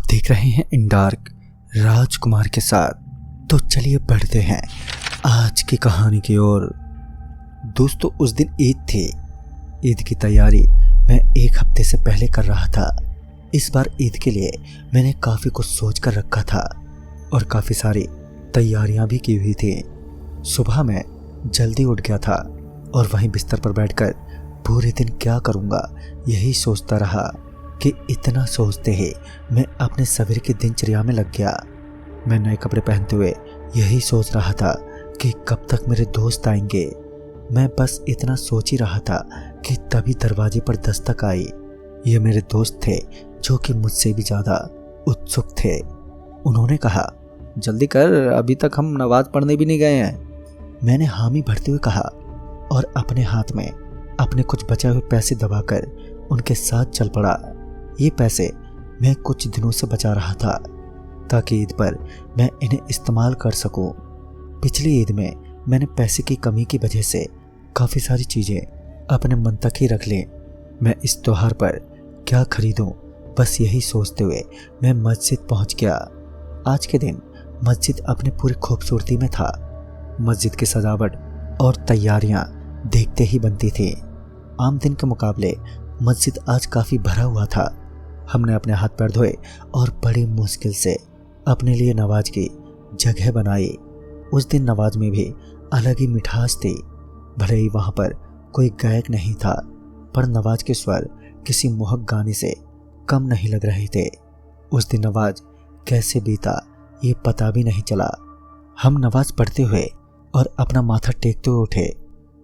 देख रहे हैं इन डार्क राजकुमार के साथ। तो चलिए बढ़ते हैं आज की कहानी की ओर। दोस्तों, उस दिन ईद थी। ईद की तैयारी मैं एक हफ्ते से पहले कर रहा था। इस बार ईद के लिए मैंने काफ़ी कुछ सोच कर रखा था और काफ़ी सारी तैयारियां भी की हुई थी। सुबह मैं जल्दी उठ गया था और वहीं बिस्तर पर बैठकर पूरे दिन क्या करूंगा यही सोचता रहा कि इतना सोचते ही मैं अपने सवेरे की दिनचर्या में लग गया। मैं नए कपड़े पहनते हुए यही सोच रहा था कि कब तक मेरे दोस्त आएंगे। मैं बस इतना सोच ही रहा था कि तभी दरवाजे पर दस्तक आई। ये मेरे दोस्त थे जो कि मुझसे भी ज़्यादा उत्सुक थे। उन्होंने कहा, जल्दी कर, अभी तक हम नमाज पढ़ने भी नहीं गए हैं। मैंने हामी भरते हुए कहा और अपने हाथ में अपने कुछ बचे हुए पैसे दबाकर उनके साथ चल पड़ा। ये पैसे मैं कुछ दिनों से बचा रहा था ताकि ईद पर मैं इन्हें इस्तेमाल कर सकूं। पिछली ईद में मैंने पैसे की कमी की वजह से काफ़ी सारी चीज़ें अपने मन तक ही रख लीं। मैं इस त्योहार पर क्या खरीदूं, बस यही सोचते हुए मैं मस्जिद पहुंच गया। आज के दिन मस्जिद अपनी पूरी खूबसूरती में था। मस्जिद की सजावट और तैयारियां देखते ही बनती थी। आम दिन के मुकाबले मस्जिद आज काफ़ी भरा हुआ था। हमने अपने हाथ पैर धोए और बड़ी मुश्किल से अपने लिए नमाज की जगह बनाई। उस दिन नमाज में भी अलग ही मिठास थी। भले ही वहाँ पर कोई गायक नहीं था, पर नमाज के स्वर किसी मोहक गाने से कम नहीं लग रहे थे। उस दिन नमाज कैसे बीता ये पता भी नहीं चला। हम नमाज पढ़ते हुए और अपना माथा टेकते हुए उठे।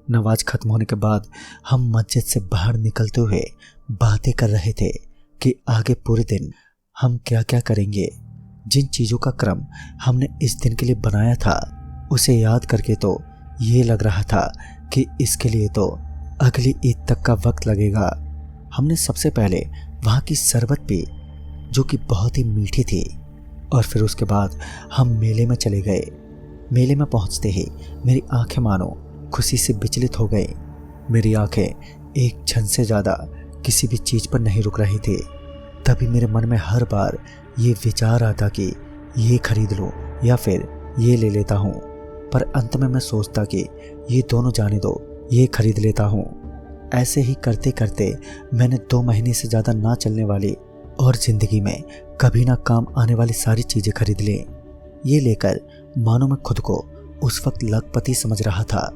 नमाज खत्म होने के बाद हम मस्जिद से बाहर निकलते हुए बातें कर रहे थे कि आगे पूरे दिन हम क्या क्या करेंगे। जिन चीज़ों का क्रम हमने इस दिन के लिए बनाया था उसे याद करके तो ये लग रहा था कि इसके लिए तो अगली ईद तक का वक्त लगेगा। हमने सबसे पहले वहाँ की शरबत पी जो कि बहुत ही मीठी थी और फिर उसके बाद हम मेले में चले गए। मेले में पहुँचते ही मेरी आंखें मानो खुशी से विचलित हो गई। मेरी आंखें एक क्षण से ज़्यादा किसी भी चीज़ पर नहीं रुक रही थी। तभी मेरे मन में हर बार ये विचार आता कि ये खरीद लूँ या फिर ये ले लेता हूँ, पर अंत में मैं सोचता कि ये दोनों जाने दो, ये खरीद लेता हूँ। ऐसे ही करते करते मैंने 2 महीने से ज़्यादा ना चलने वाली और ज़िंदगी में कभी ना काम आने वाली सारी चीज़ें खरीद ली। ये लेकर मानो मैं खुद को उस वक्त लखपति समझ रहा था।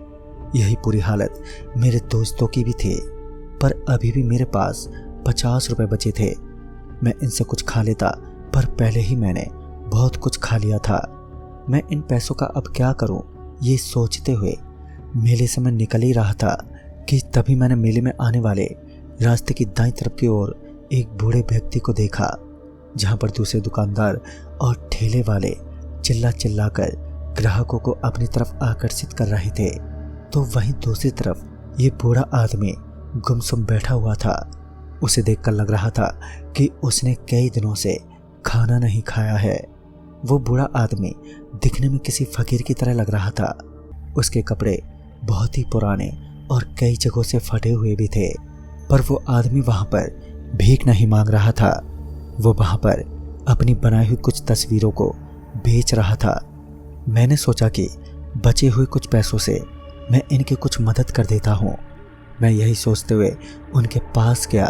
यही पूरी हालत मेरे दोस्तों की भी थी, पर अभी भी मेरे पास 50 रुपए बचे थे। मैं इनसे कुछ खा लेता, पर पहले ही मैंने बहुत कुछ खा लिया था। मैं इन पैसों का अब क्या करूं, ये सोचते हुए मेले से मैं निकल ही रहा था कि तभी मैंने मेले में आने वाले रास्ते की दाईं तरफ की ओर एक बूढ़े व्यक्ति को देखा, जहां पर दूसरे दुकानदार और ठेले वाले चिल्ला चिल्लाकर ग्राहकों को अपनी तरफ आकर्षित कर रहे थे। तो वहीं दूसरी तरफ ये बूढ़ा आदमी गुमसुम बैठा हुआ था। उसे देखकर लग रहा था कि उसने कई दिनों से खाना नहीं खाया है। वो बूढ़ा आदमी दिखने में किसी फकीर की तरह लग रहा था। उसके कपड़े बहुत ही पुराने और कई जगहों से फटे हुए भी थे, पर वो आदमी वहाँ पर भीख नहीं मांग रहा था। वो वहाँ पर अपनी बनाई हुई कुछ तस्वीरों को बेच रहा था। मैंने सोचा कि बचे हुए कुछ पैसों से मैं इनकी कुछ मदद कर देता हूँ। मैं यही सोचते हुए उनके पास गया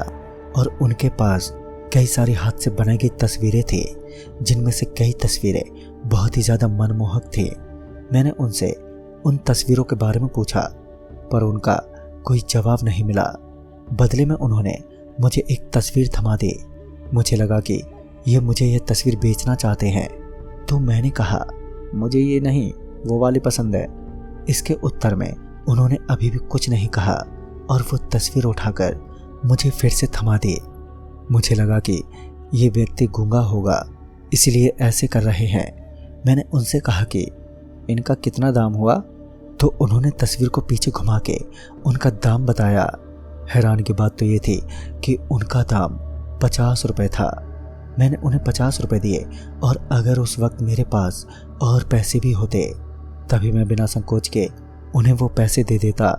और उनके पास कई सारी हाथ से बनाई गई तस्वीरें थी, जिनमें से कई तस्वीरें बहुत ही ज़्यादा मनमोहक थी। मैंने उनसे उन तस्वीरों के बारे में पूछा, पर उनका कोई जवाब नहीं मिला। बदले में उन्होंने मुझे एक तस्वीर थमा दी। मुझे लगा कि मुझे यह तस्वीर बेचना चाहते हैं, तो मैंने कहा, मुझे ये नहीं, वो वाली पसंद है। इसके उत्तर में उन्होंने अभी भी कुछ नहीं कहा और वो तस्वीर उठाकर मुझे फिर से थमा दी। मुझे लगा कि ये व्यक्ति गूंगा होगा, इसलिए ऐसे कर रहे हैं। मैंने उनसे कहा कि इनका कितना दाम हुआ, तो उन्होंने तस्वीर को पीछे घुमा के उनका दाम बताया। हैरान की बात तो ये थी कि उनका दाम 50 रुपये था। मैंने उन्हें 50 रुपये दिए और अगर उस वक्त मेरे पास और पैसे भी होते तभी मैं बिना संकोच के उन्हें वो पैसे दे देता,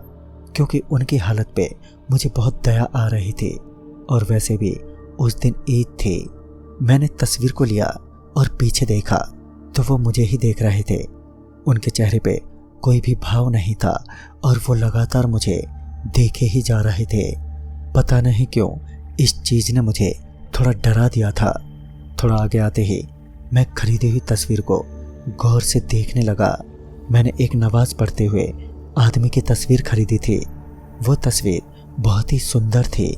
क्योंकि उनकी हालत पे मुझे बहुत दया आ रही थी और वैसे भी उस दिन ईद थी। मैंने तस्वीर को लिया और पीछे देखा तो वो मुझे ही देख रहे थे। उनके चेहरे पे कोई भी भाव नहीं था और वो लगातार मुझे देखे ही जा रहे थे। पता नहीं क्यों इस चीज ने मुझे थोड़ा डरा दिया था। थोड़ा आगे आते ही मैं खरीदी हुई तस्वीर को गौर से देखने लगा। मैंने एक नमाज पढ़ते हुए आदमी की तस्वीर खरीदी थी। वो तस्वीर बहुत ही सुंदर थी,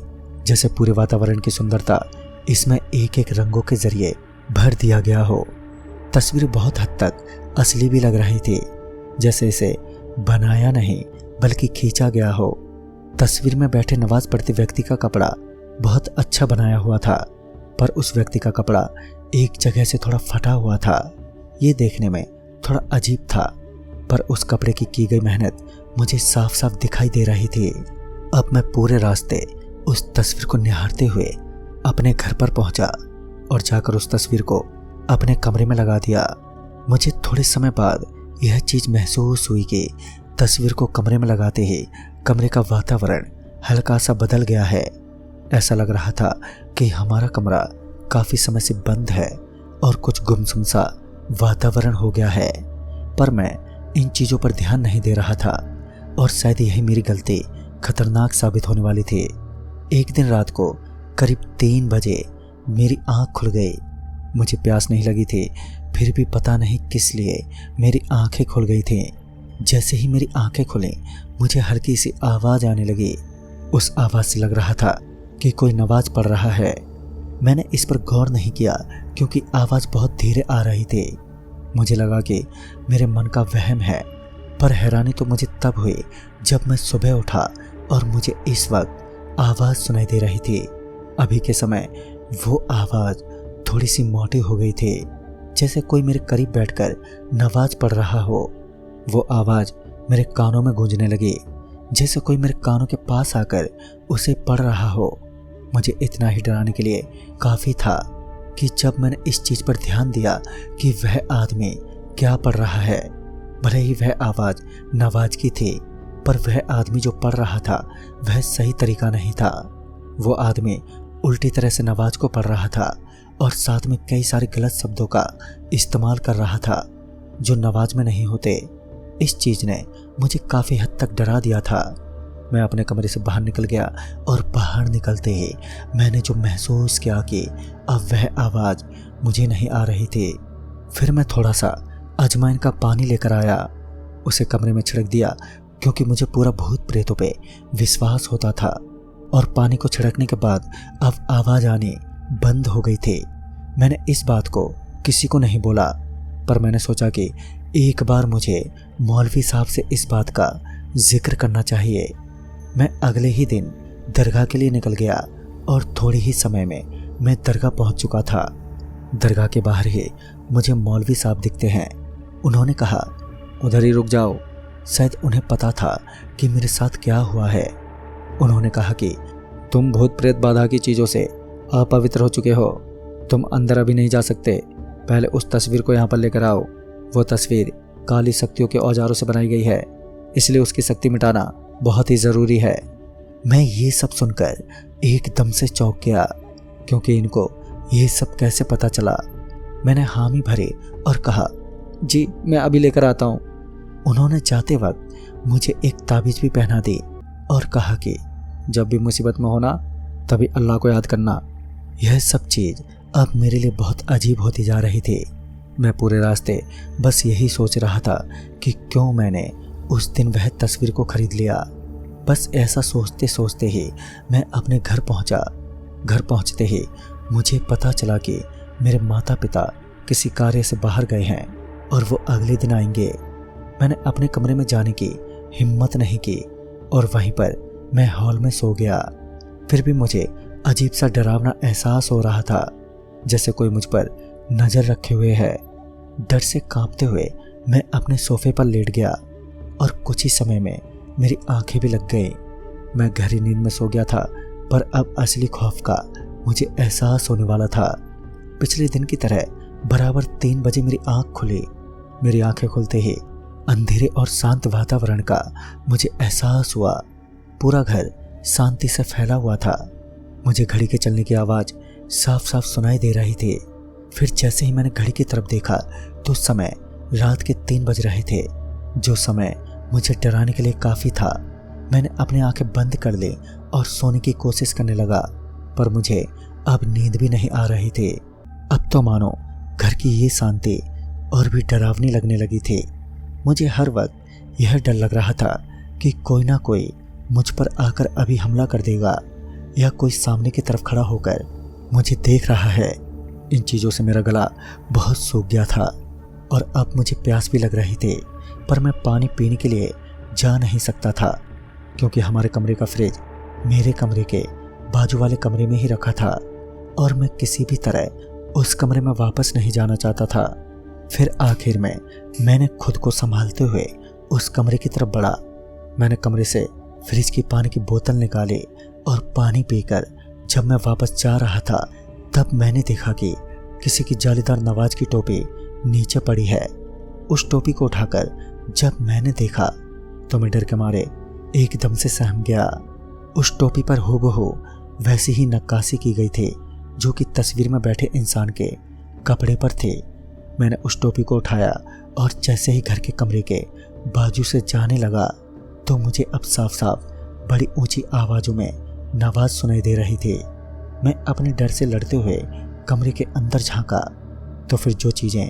जैसे पूरे वातावरण की सुंदरता इसमें एक एक रंगों के जरिए भर दिया गया हो। तस्वीर बहुत हद तक असली भी लग रही थी, जैसे इसे बनाया नहीं बल्कि खींचा गया हो। तस्वीर में बैठे नमाज पढ़ते व्यक्ति का कपड़ा बहुत अच्छा बनाया हुआ था, पर उस व्यक्ति का कपड़ा एक जगह से थोड़ा फटा हुआ था। ये देखने में थोड़ा अजीब था, पर उस कपड़े की गई मेहनत मुझे साफ साफ दिखाई दे रही थी। अब मैं पूरे रास्ते उस तस्वीर को निहारते हुए अपने घर पर पहुंचा और जाकर उस तस्वीर को अपने कमरे में लगा दिया। मुझे थोड़े समय बाद यह चीज महसूस हुई कि तस्वीर को कमरे में लगाते ही कमरे का वातावरण हल्का सा बदल गया है। ऐसा लग रहा था कि हमारा कमरा काफी समय से बंद है और कुछ गुमसुम सा वातावरण हो गया है, पर मैं इन चीजों पर ध्यान नहीं दे रहा था और शायद यही मेरी गलती खतरनाक साबित होने वाली थी। एक दिन रात को करीब 3 बजे मेरी आंख खुल गई। मुझे प्यास नहीं लगी थी, फिर भी पता नहीं किस लिए मेरी आंखें खुल गई थी। जैसे ही मेरी आंखें खुली मुझे हल्की सी आवाज आने लगी। उस आवाज से लग रहा था कि कोई नमाज पढ़ रहा है। मैंने इस पर गौर नहीं किया क्योंकि आवाज बहुत धीरे आ रही थी। मुझे लगा कि मेरे मन का वहम है, पर हैरानी तो मुझे तब हुई जब मैं सुबह उठा और मुझे इस वक्त आवाज सुनाई दे रही थी। अभी के समय वो आवाज थोड़ी सी मोटी हो गई थी, जैसे कोई मेरे करीब बैठकर नमाज पढ़ रहा हो। वो आवाज मेरे कानों में गूंजने लगी, जैसे कोई मेरे कानों के पास आकर उसे पढ़ रहा हो। मुझे इतना ही डराने के लिए काफी था कि जब मैंने इस चीज पर ध्यान दिया कि वह आदमी क्या पढ़ रहा है। भले ही वह आवाज नमाज की थी, पर वह आदमी जो पढ़ रहा था वह सही तरीका नहीं था। वो आदमी उल्टी तरह से नमाज को पढ़ रहा था और साथ में कई सारे गलत शब्दों का इस्तेमाल कर रहा था जो नमाज में नहीं होते। इस चीज ने मुझे काफी हद तक डरा दिया था। मैं अपने कमरे से बाहर निकल गया और बाहर निकलते ही मैंने जो महसूस किया कि अब वह आवाज मुझे नहीं आ रही थी। फिर मैं थोड़ा सा अजवाइन का पानी लेकर आया, उसे कमरे में छिड़क दिया क्योंकि मुझे पूरा भूत प्रेतों पे विश्वास होता था। और पानी को छिड़कने के बाद अब आवाज आनी बंद हो गई थी। मैंने इस बात को किसी को नहीं बोला, पर मैंने सोचा कि एक बार मुझे मौलवी साहब से इस बात का जिक्र करना चाहिए। मैं अगले ही दिन दरगाह के लिए निकल गया और थोड़े ही समय में मैं दरगाह पहुंच चुका था। दरगाह के बाहर ही मुझे मौलवी साहब दिखते हैं। उन्होंने कहा, उधर ही रुक जाओ। शायद उन्हें पता था कि मेरे साथ क्या हुआ है। उन्होंने कहा कि तुम भूत प्रेत बाधा की चीज़ों से अपवित्र हो चुके हो, तुम अंदर अभी नहीं जा सकते। पहले उस तस्वीर को यहाँ पर लेकर आओ। वो तस्वीर काली शक्तियों के औजारों से बनाई गई है, इसलिए उसकी शक्ति मिटाना बहुत ही ज़रूरी है। मैं ये सब सुनकर एकदम से चौंक गया क्योंकि इनको ये सब कैसे पता चला। मैंने हामी भरी और कहा, जी मैं अभी लेकर आता हूँ। उन्होंने जाते वक्त मुझे एक ताबीज़ भी पहना दी और कहा कि जब भी मुसीबत में होना तभी अल्लाह को याद करना। यह सब चीज़ अब मेरे लिए बहुत अजीब होती जा रही थी। मैं पूरे रास्ते बस यही सोच रहा था कि क्यों मैंने उस दिन वह तस्वीर को खरीद लिया। बस ऐसा सोचते सोचते ही मैं अपने घर पहुंचा। घर पहुंचते ही मुझे पता चला कि मेरे माता पिता किसी कार्य से बाहर गए हैं और वो अगले दिन आएंगे। मैंने अपने कमरे में जाने की हिम्मत नहीं की और वहीं पर मैं हॉल में सो गया। फिर भी मुझे अजीब सा डरावना एहसास हो रहा था, जैसे कोई मुझ पर नज़र रखे हुए है। डर से कांपते हुए मैं अपने सोफे पर लेट गया और कुछ ही समय में मेरी आंखें भी लग गई। मैं गहरी नींद में सो गया था, पर अब असली खौफ का मुझे एहसास होने वाला था। पिछले दिन की तरह बराबर 3 बजे मेरी आंख खुली। मेरी आंखें खुलते ही अंधेरे और शांत वातावरण का मुझे एहसास हुआ। पूरा घर शांति से फैला हुआ था। मुझे घड़ी के चलने की आवाज़ साफ साफ सुनाई दे रही थी। फिर जैसे ही मैंने घड़ी की तरफ देखा तो समय रात के 3 बज रहे थे, जो समय मुझे डराने के लिए काफ़ी था। मैंने अपनी आंखें बंद कर ली और सोने की कोशिश करने लगा, पर मुझे अब नींद भी नहीं आ रही थी। अब तो मानो घर की ये शांति और भी डरावनी लगने लगी थी। मुझे हर वक्त यह डर लग रहा था कि कोई ना कोई मुझ पर आकर अभी हमला कर देगा, या कोई सामने की तरफ खड़ा होकर मुझे देख रहा है। इन चीज़ों से मेरा गला बहुत सूख गया था और अब मुझे प्यास भी लग रही थी, पर मैं पानी पीने के लिए जा नहीं सकता था, क्योंकि हमारे कमरे का फ्रिज मेरे कमरे के बाजू वाले कमरे में ही रखा था और मैं किसी भी तरह उस कमरे में वापस नहीं जाना चाहता था। फिर आखिर में मैंने खुद को संभालते हुए उस कमरे की तरफ बढ़ा। मैंने कमरे से फ्रिज की पानी की बोतल निकाली और पानी पीकर जब मैं वापस जा रहा था तब मैंने देखा कि किसी की जालीदार नवाज की टोपी नीचे पड़ी है। उस टोपी को उठाकर जब मैंने देखा तो मैं डर के मारे एकदम से सहम गया। उस टोपी पर हूबहू वैसी ही नक्काशी की गई थी जो कि तस्वीर में बैठे इंसान के कपड़े पर थी। मैंने उस टोपी को उठाया और जैसे ही घर के कमरे के बाजू से जाने लगा तो मुझे अब साफ साफ बड़ी ऊंची आवाज़ों में नवाज सुनाई दे रही थी। मैं अपने डर से लड़ते हुए कमरे के अंदर झांका तो फिर जो चीज़ें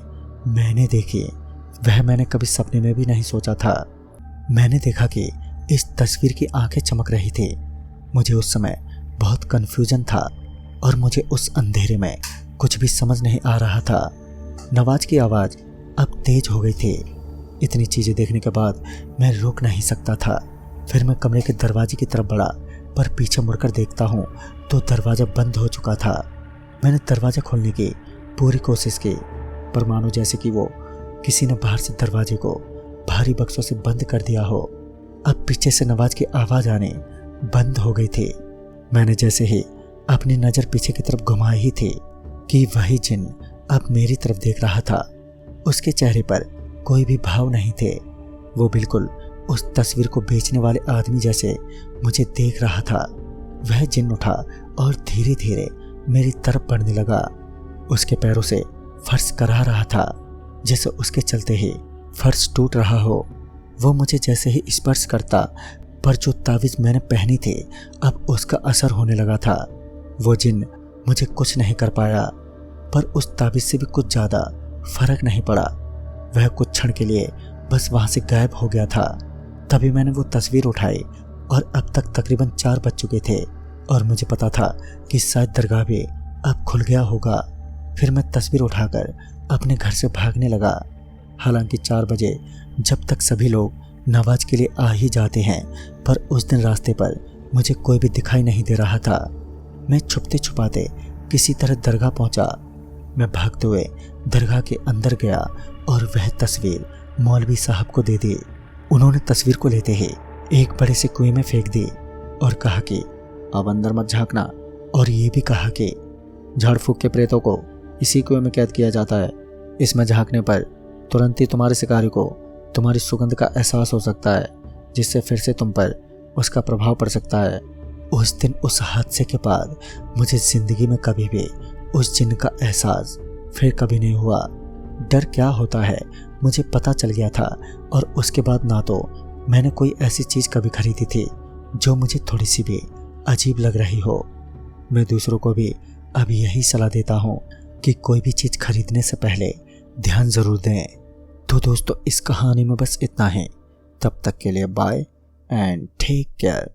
मैंने देखी वह मैंने कभी सपने में भी नहीं सोचा था। मैंने देखा कि इस तस्वीर की आंखें चमक रही थी। मुझे उस समय बहुत कन्फ्यूजन था और मुझे उस अंधेरे में कुछ भी समझ नहीं आ रहा था। नवाज की आवाज़ अब तेज हो गई थी। इतनी चीज़ें देखने के बाद मैं रुक नहीं सकता था। फिर मैं कमरे के दरवाजे की तरफ बढ़ा, पर पीछे मुड़कर देखता हूँ तो दरवाज़ा बंद हो चुका था। मैंने दरवाज़ा खोलने की पूरी कोशिश की, पर मानो जैसे कि वो किसी ने बाहर से दरवाजे को भारी बक्सों से बंद कर दिया हो। अब पीछे से नवाज की आवाज़ आने बंद हो गई थी। मैंने जैसे ही अपनी नज़र पीछे की तरफ घुमाई ही थी कि वही जिन अब मेरी तरफ देख रहा था। उसके चेहरे पर कोई भी भाव नहीं थे। वो बिल्कुल उस तस्वीर को बेचने वाले आदमी जैसे मुझे देख रहा था। वह जिन उठा और धीरे धीरे मेरी तरफ बढ़ने लगा। उसके पैरों से फर्श करा रहा था, जैसे उसके चलते ही फर्श टूट रहा हो। वो मुझे जैसे ही स्पर्श करता, पर जो तावीज़ मैंने पहनी थी अब उसका असर होने लगा था। वो जिन मुझे कुछ नहीं कर पाया, पर उस तावीज़ से भी कुछ ज़्यादा फर्क नहीं पड़ा। वह कुछ क्षण के लिए बस वहाँ से गायब हो गया था। तभी मैंने वो तस्वीर उठाई और अब तक तकरीबन 4 बज चुके थे और मुझे पता था कि शायद दरगाह भी अब खुल गया होगा। फिर मैं तस्वीर उठाकर अपने घर से भागने लगा। हालांकि 4 बजे जब तक सभी लोग नमाज के लिए आ ही जाते हैं, पर उस दिन रास्ते पर मुझे कोई भी दिखाई नहीं दे रहा था। मैं छुपते छुपाते किसी तरह दरगाह पहुंचा। मैं भागते हुए दरगाह के अंदर गया और वह तस्वीर मौलवी साहब को दे दी। उन्होंने तस्वीर को लेते ही एक बड़े से कुएं में फेंक दी और कहा कि अब अंदर मत झांकना, और ये भी कहा कि झाड़ फूक के प्रेतों को इसी कुएं में कैद किया जाता है। इसमें झांकने पर तुरंत ही तुम्हारे शिकारी को तुम्हारी सुगंध का एहसास हो सकता है, जिससे फिर से तुम पर उसका प्रभाव पड़ सकता है। उस दिन उस हादसे के बाद मुझे जिंदगी में कभी भी उस जिन्न का एहसास फिर कभी नहीं हुआ। डर क्या होता है मुझे पता चल गया था, और उसके बाद ना तो मैंने कोई ऐसी चीज़ कभी खरीदी थी जो मुझे थोड़ी सी भी अजीब लग रही हो। मैं दूसरों को भी अब यही सलाह देता हूँ कि कोई भी चीज़ खरीदने से पहले ध्यान ज़रूर दें। तो दोस्तों, इस कहानी में बस इतना है। तब तक के लिए बाय एंड टेक केयर।